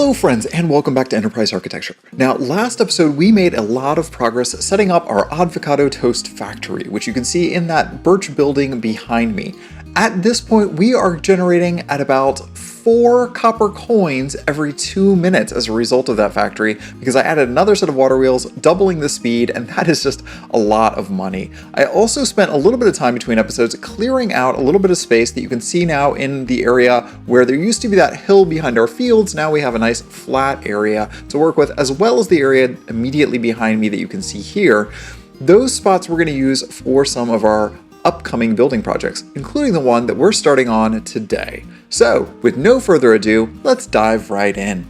Hello friends, and welcome back to Enterprise Architecture. Now, last episode we made a lot of progress setting up our avocado toast factory, which you can see in that birch building behind me. At this point, we are generating at about 4 copper coins every 2 minutes as a result of that factory, because I added another set of water wheels, doubling the speed, and that is just a lot of money. I also spent a little bit of time between episodes clearing out a little bit of space that you can see now in the area where there used to be that hill behind our fields. Now we have a nice flat area to work with, as well as the area immediately behind me that you can see here. Those spots we're going to use for some of our upcoming building projects, including the one that we're starting on today. So, with no further ado, let's dive right in.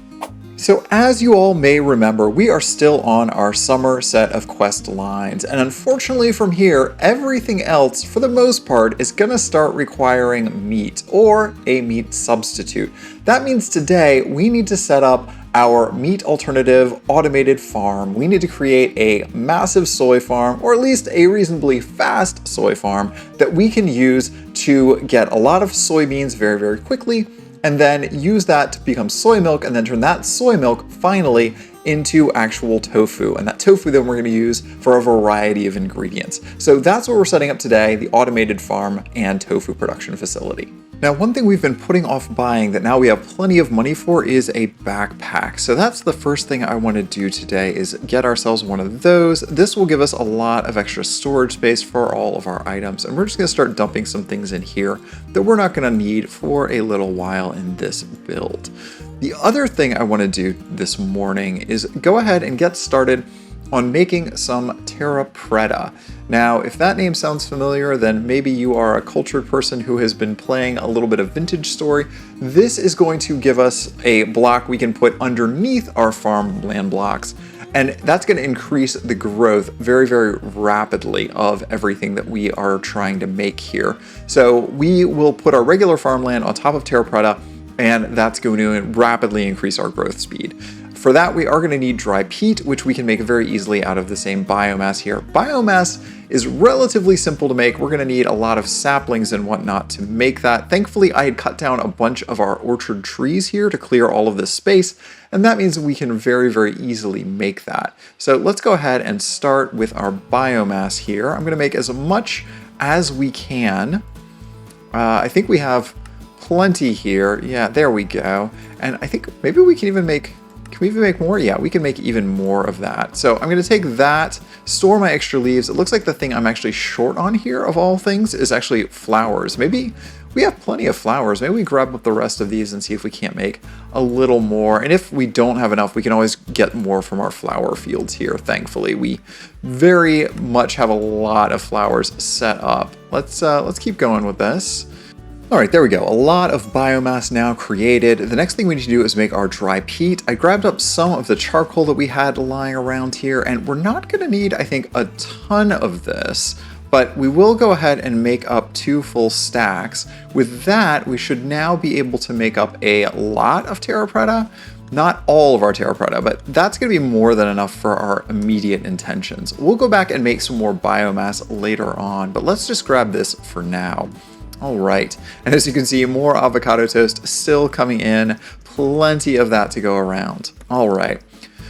So as you all may remember, we are still on our summer set of quest lines, and unfortunately from here, everything else, for the most part, is gonna start requiring meat, or a meat substitute. That means today, we need to set up our meat alternative automated farm. We need to create a massive soy farm, or at least a reasonably fast soy farm that we can use to get a lot of soybeans very, very quickly, and then use that to become soy milk, and then turn that soy milk finally into actual tofu. And that tofu then we're going to use for a variety of ingredients. So that's what we're setting up today, the automated farm and tofu production facility. Now, one thing we've been putting off buying that now we have plenty of money for is a backpack. So that's the first thing I want to do today, is get ourselves one of those. This will give us a lot of extra storage space for all of our items. And we're just going to start dumping some things in here that we're not going to need for a little while in this build. The other thing I want to do this morning is go ahead and get started on making some Terra Preta. Now, if that name sounds familiar, then maybe you are a cultured person who has been playing a little bit of Vintage Story. This is going to give us a block we can put underneath our farmland blocks, and that's going to increase the growth very, very rapidly of everything that we are trying to make here. So we will put our regular farmland on top of Terra Preta, and that's going to rapidly increase our growth speed. For that, we are going to need dry peat, which we can make very easily out of the same biomass here. Biomass is relatively simple to make. We're going to need a lot of saplings and whatnot to make that. Thankfully, I had cut down a bunch of our orchard trees here to clear all of this space, and that means we can very, very easily make that. So let's go ahead and start with our biomass here. I'm going to make as much as we can. I think we have plenty here. Yeah, there we go. And I think maybe we can even make... Can we even make more? Yeah, we can make even more of that. So I'm going to take that, store my extra leaves. It looks like the thing I'm actually short on here, of all things, is actually flowers. Maybe we have plenty of flowers. Maybe we grab up the rest of these and see if we can't make a little more. And if we don't have enough, we can always get more from our flower fields here, thankfully. We very much have a lot of flowers set up. Let's keep going with this. All right, there we go. A lot of biomass now created. The next thing we need to do is make our dry peat. I grabbed up some of the charcoal that we had lying around here, and we're not going to need, I think, a ton of this, but we will go ahead and make up 2 full stacks. With that, we should now be able to make up a lot of Terra Preta. Not all of our Terra Preta, but that's going to be more than enough for our immediate intentions. We'll go back and make some more biomass later on, but let's just grab this for now. All right, and as you can see, more avocado toast still coming in, plenty of that to go around. All right,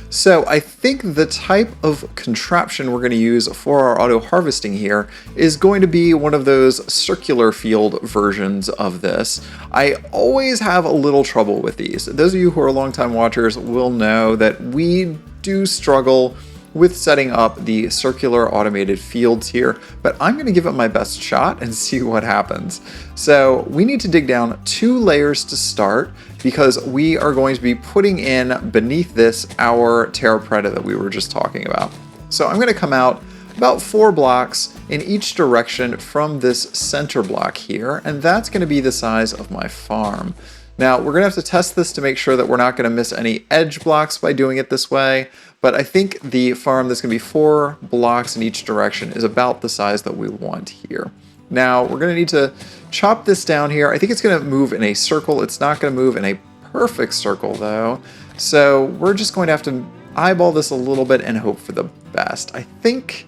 so I think the type of contraption we're going to use for our auto harvesting here is going to be one of those circular field versions of this. I always have a little trouble with these. Those of you who are longtime watchers will know that we do struggle with setting up the circular automated fields here, but I'm going to give it my best shot and see what happens. So we need to dig down 2 layers to start, because we are going to be putting in beneath this our Terra Preta that we were just talking about. So I'm going to come out about 4 blocks in each direction from this center block here, and that's going to be the size of my farm. Now, we're going to have to test this to make sure that we're not going to miss any edge blocks by doing it this way, but I think the farm that's going to be 4 blocks in each direction is about the size that we want here. Now, we're going to need to chop this down here. I think it's going to move in a circle. It's not going to move in a perfect circle, though. So we're just going to have to eyeball this a little bit and hope for the best. I think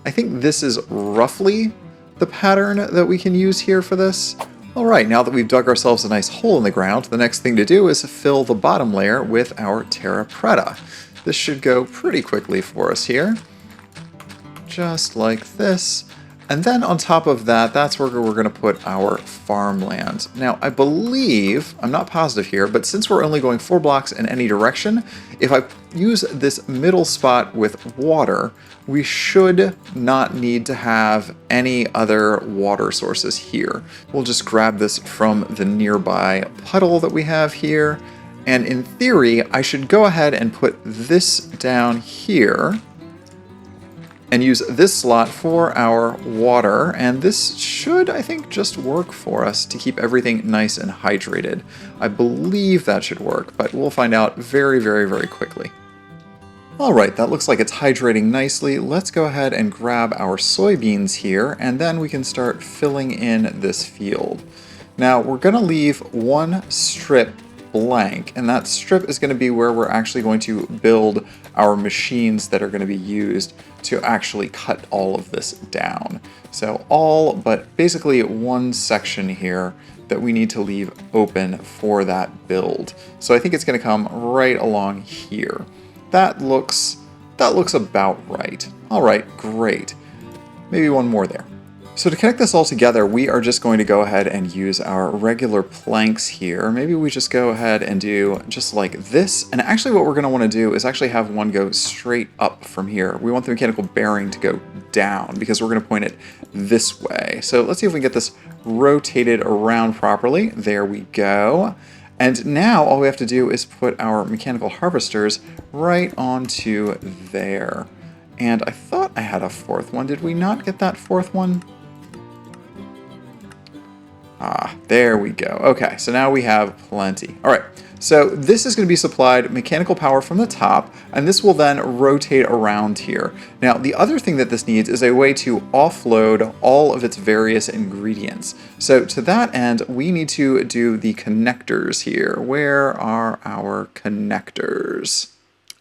this is roughly the pattern that we can use here for this. Alright, now that we've dug ourselves a nice hole in the ground, the next thing to do is fill the bottom layer with our Terra Preta. This should go pretty quickly for us here. Just like this. And then on top of that, that's where we're going to put our farmland. Now, I believe, I'm not positive here, but since we're only going 4 blocks in any direction, if I use this middle spot with water, we should not need to have any other water sources here. We'll just grab this from the nearby puddle that we have here. And in theory, I should go ahead and put this down here and use this slot for our water, and this should, I think, just work for us to keep everything nice and hydrated. I believe that should work, but we'll find out very, very, very quickly. Alright, that looks like it's hydrating nicely. Let's go ahead and grab our soybeans here, and then we can start filling in this field. Now, we're going to leave one strip blank, and that strip is going to be where we're actually going to build our machines that are going to be used to actually cut all of this down. So all but basically one section here that we need to leave open for that build. So I think it's going to come right along here. That looks about right. All right, great. Maybe one more there. So to connect this all together, we are just going to go ahead and use our regular planks here. Maybe we just go ahead and do just like this. And actually what we're going to want to do is actually have one go straight up from here. We want the mechanical bearing to go down because we're going to point it this way. So let's see if we can get this rotated around properly. There we go. And now all we have to do is put our mechanical harvesters right onto there. And I thought I had a fourth one. Did we not get that fourth one? Ah, there we go. Okay, so now we have plenty. All right, so this is going to be supplied mechanical power from the top, and this will then rotate around here. Now, the other thing that this needs is a way to offload all of its various ingredients. So to that end, we need to do the connectors here. Where are our connectors?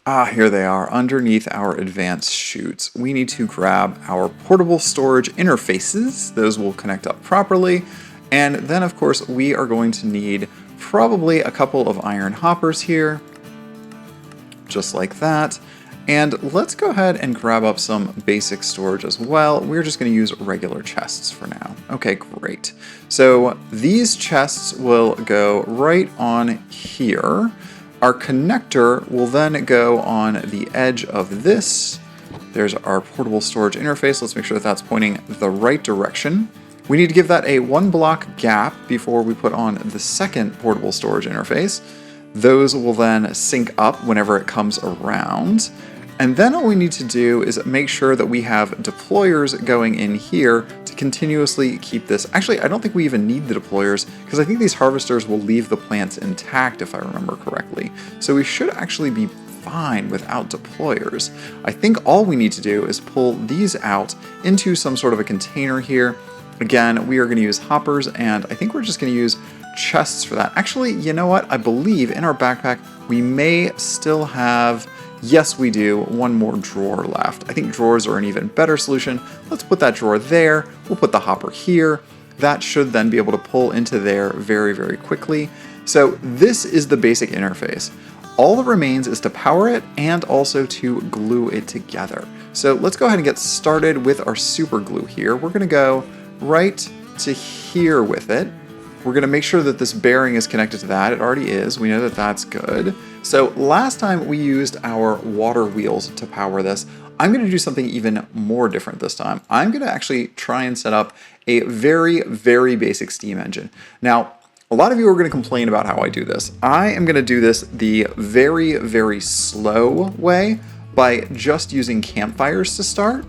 Ah, here they are, underneath our advanced chutes. We need to grab our portable storage interfaces. Those will connect up properly. And then, of course, we are going to need probably a couple of iron hoppers here, just like that. And let's go ahead and grab up some basic storage as well. We're just going to use regular chests for now. Okay, great. So these chests will go right on here. Our connector will then go on the edge of this. There's our portable storage interface. Let's make sure that that's pointing the right direction. We need to give that a 1 block gap before we put on the second portable storage interface. Those will then sync up whenever it comes around. And then all we need to do is make sure that we have deployers going in here to continuously keep this. Actually, I don't think we even need the deployers because I think these harvesters will leave the plants intact if I remember correctly. So we should actually be fine without deployers. I think all we need to do is pull these out into some sort of a container here. Again, we are going to use hoppers, and I think we're just going to use chests for that. Actually, you know what? I believe in our backpack we may still have, yes we do, one more drawer left. I think drawers are an even better solution. Let's put that drawer there. We'll put the hopper here. That should then be able to pull into there very, very quickly. So this is the basic interface. All that remains is to power it and also to glue it together. So let's go ahead and get started with our super glue here. We're going to go right to here with it. We're going to make sure that this bearing is connected to that. It already is. We know that that's good. So last time we used our water wheels to power this. I'm going to do something even more different this time. I'm going to actually try and set up a very, very basic steam engine. Now, a lot of you are going to complain about how I do this. I am going to do this the very, very slow way by just using campfires to start,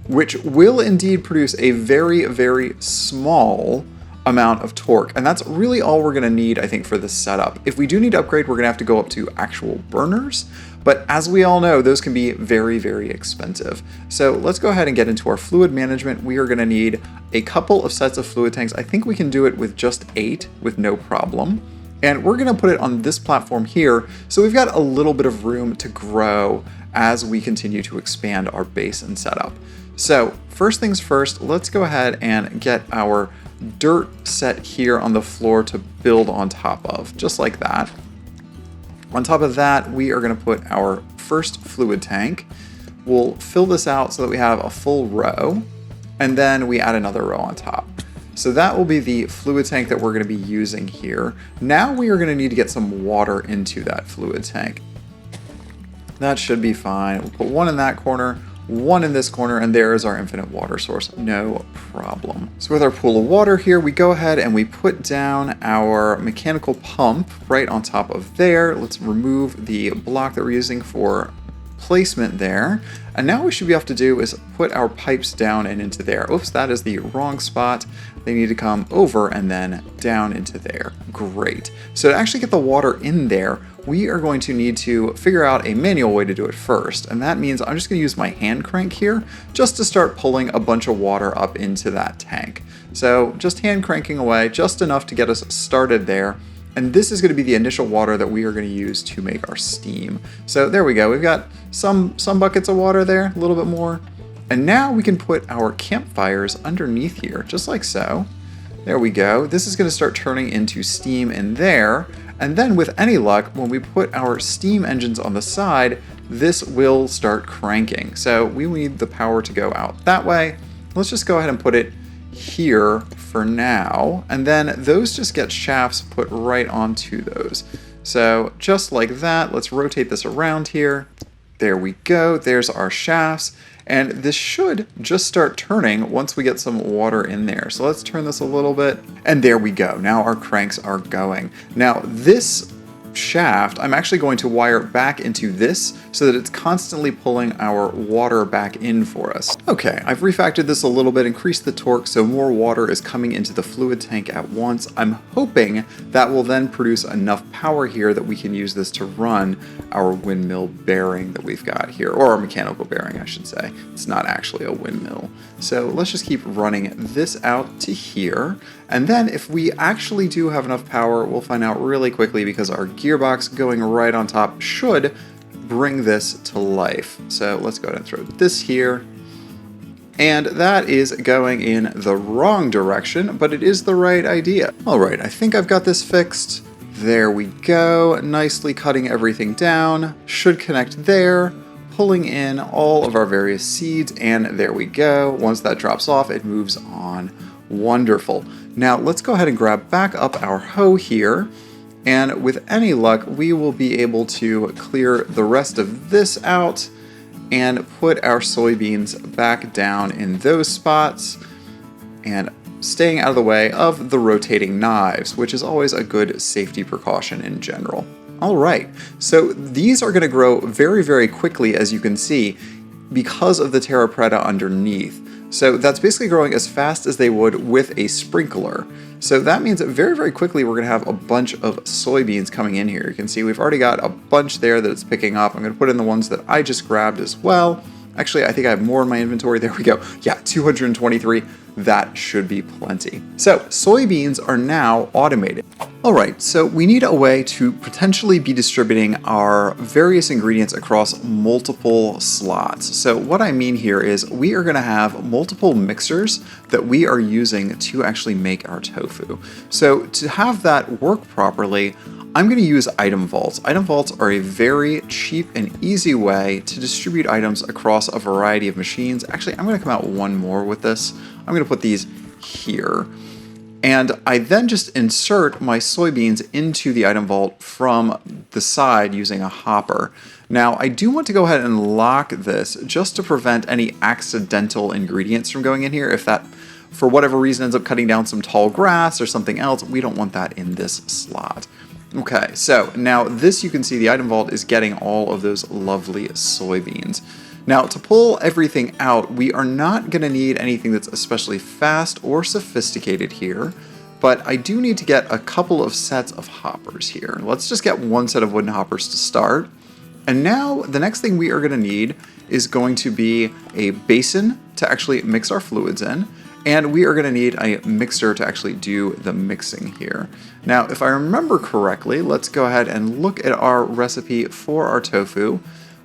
which will indeed produce a very, very small amount of torque. And that's really all we're going to need, I think, for this setup. If we do need to upgrade, we're going to have to go up to actual burners. But as we all know, those can be very, very expensive. So let's go ahead and get into our fluid management. We are going to need a couple of sets of fluid tanks. I think we can do it with just 8 with no problem. And we're going to put it on this platform here. So we've got a little bit of room to grow as we continue to expand our base and setup. So first things first, let's go ahead and get our dirt set here on the floor to build on top of, just like that. On top of that, we are going to put our first fluid tank. We'll fill this out so that we have a full row, and then we add another row on top. So that will be the fluid tank that we're going to be using here. Now we are going to need to get some water into that fluid tank. That should be fine. We'll put one in that corner, one in this corner, and there is our infinite water source. No problem. So with our pool of water here, we go ahead and we put down our mechanical pump right on top of there. Let's remove the block that we're using for placement there. And now what we should be able to do is put our pipes down and into there. Oops, that is the wrong spot. They need to come over and then down into there. Great. So to actually get the water in there, we are going to need to figure out a manual way to do it first. And that means I'm just going to use my hand crank here just to start pulling a bunch of water up into that tank. So just hand cranking away, just enough to get us started there. And this is going to be the initial water that we are going to use to make our steam. So there we go. We've got some buckets of water there, a little bit more. And now we can put our campfires underneath here, just like so. There we go. This is going to start turning into steam in there. And then with any luck, when we put our steam engines on the side, this will start cranking. So we need the power to go out that way. Let's just go ahead and put it here for now, and then those just get shafts put right onto those. So just like that, let's rotate this around here. There we go, there's our shafts, and this should just start turning once we get some water in there. So let's turn this a little bit, and there we go. Now our cranks are going. Now this shaft, I'm actually going to wire back into this so that it's constantly pulling our water back in for us. Okay, I've refactored this a little bit, increased the torque so more water is coming into the fluid tank at once. I'm hoping that will then produce enough power here that we can use this to run our windmill bearing that we've got here, or our mechanical bearing, I should say. It's not actually a windmill. So let's just keep running this out to here. And then if we actually do have enough power, we'll find out really quickly because our gearbox going right on top should bring this to life. So let's go ahead and throw this here. And that is going in the wrong direction, but it is the right idea. All right, I think I've got this fixed. There we go, nicely cutting everything down. Should connect there, pulling in all of our various seeds, and there we go. Once that drops off, it moves on. Wonderful. Now let's go ahead and grab back up our hoe here, and with any luck, we will be able to clear the rest of this out and put our soybeans back down in those spots and staying out of the way of the rotating knives, which is always a good safety precaution in general. All right, so these are going to grow very, very quickly, as you can see, because of the Terra Preta underneath. So that's basically growing as fast as they would with a sprinkler. So that means that very, very quickly we're going to have a bunch of soybeans coming in here. You can see we've already got a bunch there that it's picking up. I'm going to put in the ones that I just grabbed as well. Actually, I think I have more in my inventory. There we go. Yeah, 223. That should be plenty. So soybeans are now automated. All right, so we need a way to potentially be distributing our various ingredients across multiple slots. So what I mean here is we are gonna have multiple mixers that we are using to actually make our tofu. So to have that work properly, I'm going to use item vaults. Item vaults are a very cheap and easy way to distribute items across a variety of machines. Actually, I'm going to come out one more with this. I'm going to put these here. And I then just insert my soybeans into the item vault from the side using a hopper. Now, I do want to go ahead and lock this just to prevent any accidental ingredients from going in here. If that, for whatever reason, ends up cutting down some tall grass or something else, we don't want that in this slot. Okay, so now this, you can see the item vault is getting all of those lovely soybeans. Now to pull everything out, we are not going to need anything that's especially fast or sophisticated here, but I do need to get a couple of sets of hoppers here. Let's just get one set of wooden hoppers to start. And now the next thing we are going to need is going to be a basin to actually mix our fluids in. And we are going to need a mixer to actually do the mixing here. Now, if I remember correctly, let's go ahead and look at our recipe for our tofu.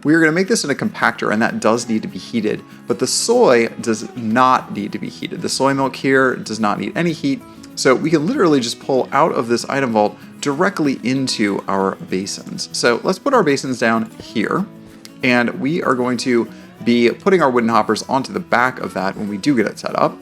we are going to make this in a compactor, and that does need to be heated, but the soy does not need to be heated. The soy milk here does not need any heat, so we can literally just pull out of this item vault directly into our basins. So let's put our basins down here, and we are going to be putting our wooden hoppers onto the back of that when we do get it set up.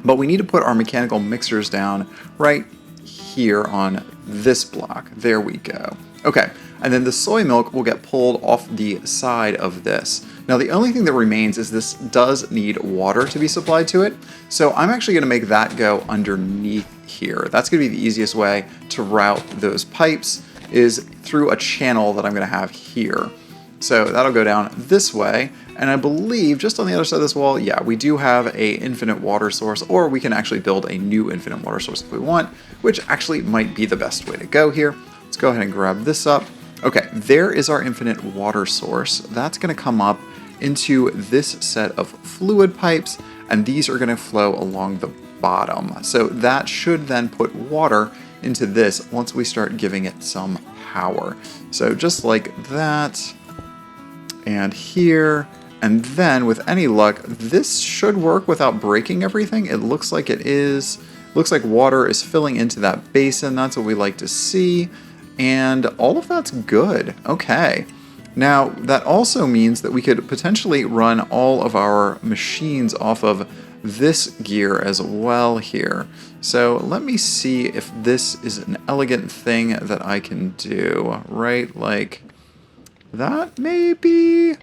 But we need to put our mechanical mixers down right here on this block. There we go. Okay, and then the soy milk will get pulled off the side of this. Now the only thing that remains is this does need water to be supplied to it, so I'm actually going to make that go underneath here. That's going to be the easiest way to route those pipes, is through a channel that I'm going to have here. So that'll go down this way, and I believe just on the other side of this wall, yeah, we do have a infinite water source, or we can actually build a new infinite water source if we want, which actually might be the best way to go here. Let's go ahead and grab this up. Okay, there is our infinite water source. That's going to come up into this set of fluid pipes, and these are going to flow along the bottom. So that should then put water into this once we start giving it some power. So just like that, and here, and then with any luck, this should work without breaking everything. It looks like it is. Looks like water is filling into that basin. That's what we like to see. And all of that's good. Okay. Now, that also means that we could potentially run all of our machines off of this gear as well here. So let me see if this is an elegant thing that I can do, right? Like that maybe?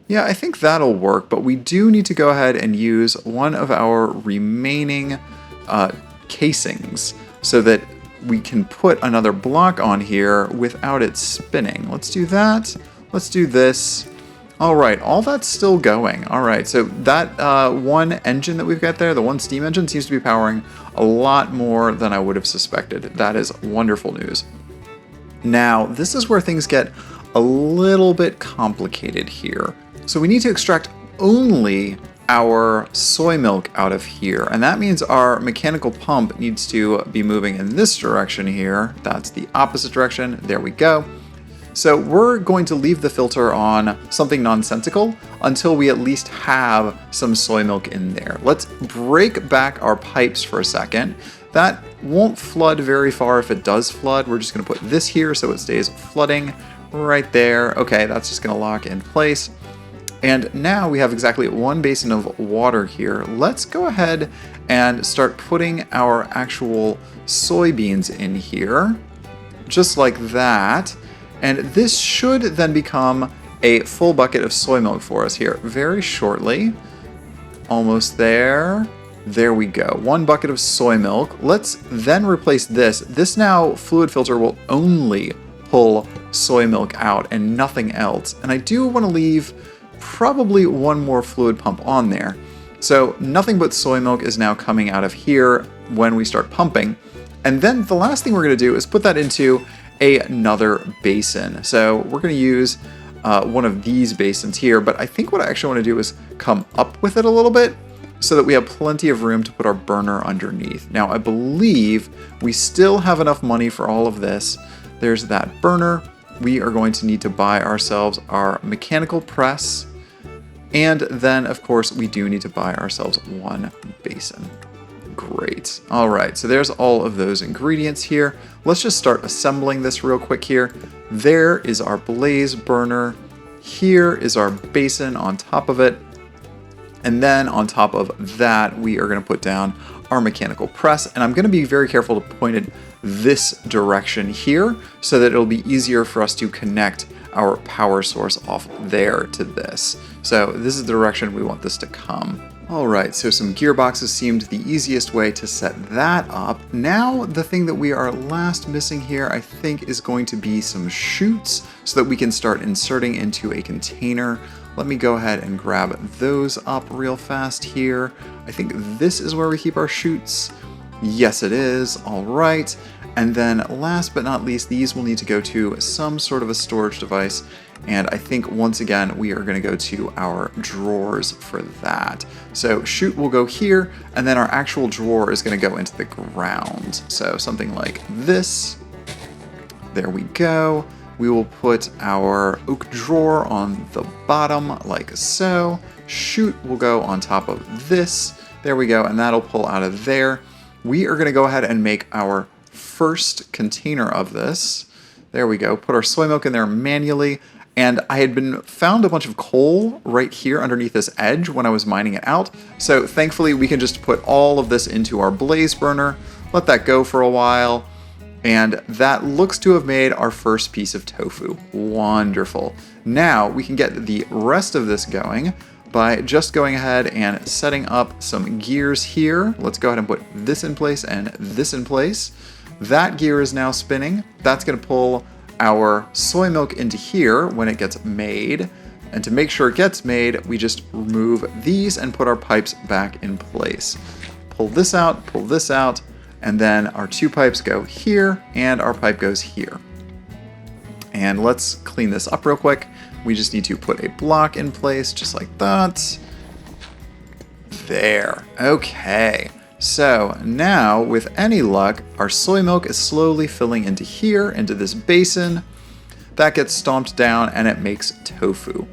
Yeah, I think that'll work, but we do need to go ahead and use one of our remaining casings so that we can put another block on here without it spinning. Let's do that. Let's do this. All right, all that's still going. All right, so that one engine that we've got there, the one steam engine, seems to be powering a lot more than I would have suspected. That is wonderful news. Now, this is where things get a little bit complicated here. So we need to extract only our soy milk out of here, and that means our mechanical pump needs to be moving in this direction here. That's the opposite direction. There we go. So we're going to leave the filter on something nonsensical until we at least have some soy milk in there. Let's break back our pipes for a second. That won't flood very far if it does flood. We're just going to put this here so it stays flooding right there. Okay, that's just going to lock in place. And now we have exactly one basin of water here. Let's go ahead and start putting our actual soybeans in here, just like that. And this should then become a full bucket of soy milk for us here very shortly. Almost there. There we go. 1 bucket of soy milk. Let's then replace this. This now fluid filter will only pull soy milk out and nothing else. And I do want to leave probably one more fluid pump on there. So nothing but soy milk is now coming out of here when we start pumping. And then the last thing we're going to do is put that into another basin. So we're going to use one of these basins here, but I think what I actually want to do is come up with it a little bit so that we have plenty of room to put our burner underneath. Now I believe we still have enough money for all of this. There's that burner. We are going to need to buy ourselves our mechanical press, and then of course we do need to buy ourselves one basin. Great. All right, so there's all of those ingredients here. Let's just start assembling this real quick here. There is our blaze burner. Here is our basin on top of it. And then on top of that, we are going to put down our mechanical press. And I'm going to be very careful to point it this direction here so that it'll be easier for us to connect our power source off there to this. So this is the direction we want this to come. Alright, so some gearboxes seemed the easiest way to set that up. Now the thing that we are last missing here, I think, is going to be some chutes so that we can start inserting into a container. Let me go ahead and grab those up real fast here. I think this is where we keep our chutes. Yes, it is. Alright. And then last but not least, these will need to go to some sort of a storage device. And I think once again, we are going to go to our drawers for that. So chute will go here, and then our actual drawer is going to go into the ground. So something like this. There we go. we will put our oak drawer on the bottom like so. Chute will go on top of this. There we go, and that'll pull out of there. We are going to go ahead and make our first container of this. There we go. Put our soy milk in there manually. And I had found a bunch of coal right here underneath this edge when I was mining it out. So thankfully we can just put all of this into our blaze burner, let that go for a while, and that looks to have made our first piece of tofu. Wonderful. Now we can get the rest of this going by just going ahead and setting up some gears here. Let's go ahead and put this in place and this in place. That gear is now spinning. That's going to pull our soy milk into here when it gets made. And to make sure it gets made, we just remove these and put our pipes back in place. Pull this out, and then our two pipes go here and our pipe goes here. And let's clean this up real quick. We just need to put a block in place just like that. There. Okay. So now, with any luck, our soy milk is slowly filling into here, into this basin. That gets stomped down and it makes tofu.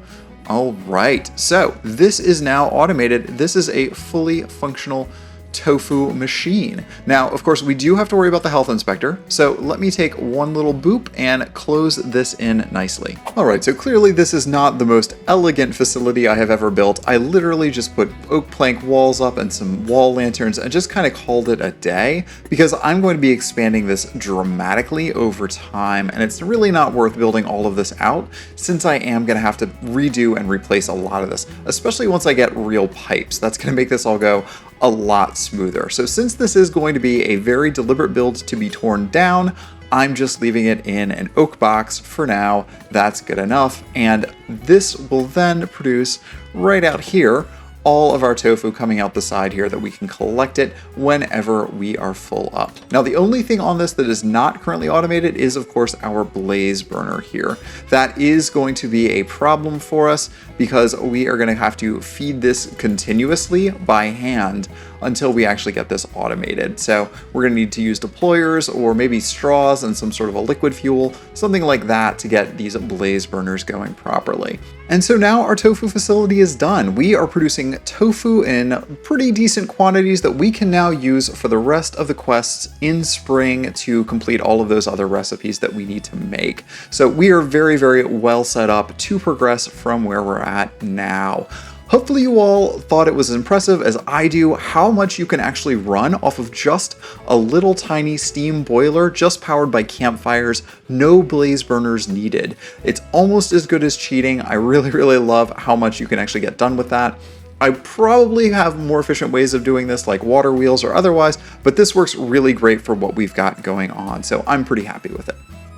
All right, so this is now automated. This is a fully functional tofu machine. Now, of course, we do have to worry about the health inspector, so let me take one little boop and close this in nicely. All right, so clearly this is not the most elegant facility I have ever built. I literally just put oak plank walls up and some wall lanterns and just kind of called it a day, because I'm going to be expanding this dramatically over time, and it's really not worth building all of this out since I am going to have to redo and replace a lot of this, especially once I get real pipes. That's going to make this all go a lot smoother. So since this is going to be a very deliberate build to be torn down, I'm just leaving it in an oak box for now. That's good enough. And this will then produce right out here all of our tofu coming out the side here that we can collect it whenever we are full up. Now, the only thing on this that is not currently automated is, of course, our blaze burner here. That is going to be a problem for us because we are going to have to feed this continuously by hand until we actually get this automated. So we're going to need to use deployers or maybe straws and some sort of a liquid fuel, something like that, to get these blaze burners going properly. And so now our tofu facility is done. We are producing tofu in pretty decent quantities that we can now use for the rest of the quests in spring to complete all of those other recipes that we need to make. So we are very, very well set up to progress from where we're at now. Hopefully you all thought it was as impressive as I do how much you can actually run off of just a little tiny steam boiler just powered by campfires, no blaze burners needed. It's almost as good as cheating. I really love how much you can actually get done with that. I probably have more efficient ways of doing this, like water wheels or otherwise, but this works really great for what we've got going on, so I'm pretty happy with it.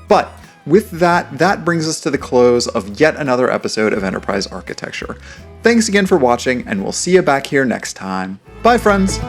But with that, that brings us to the close of yet another episode of Enterprise Architecture. Thanks again for watching, and we'll see you back here next time. Bye, friends!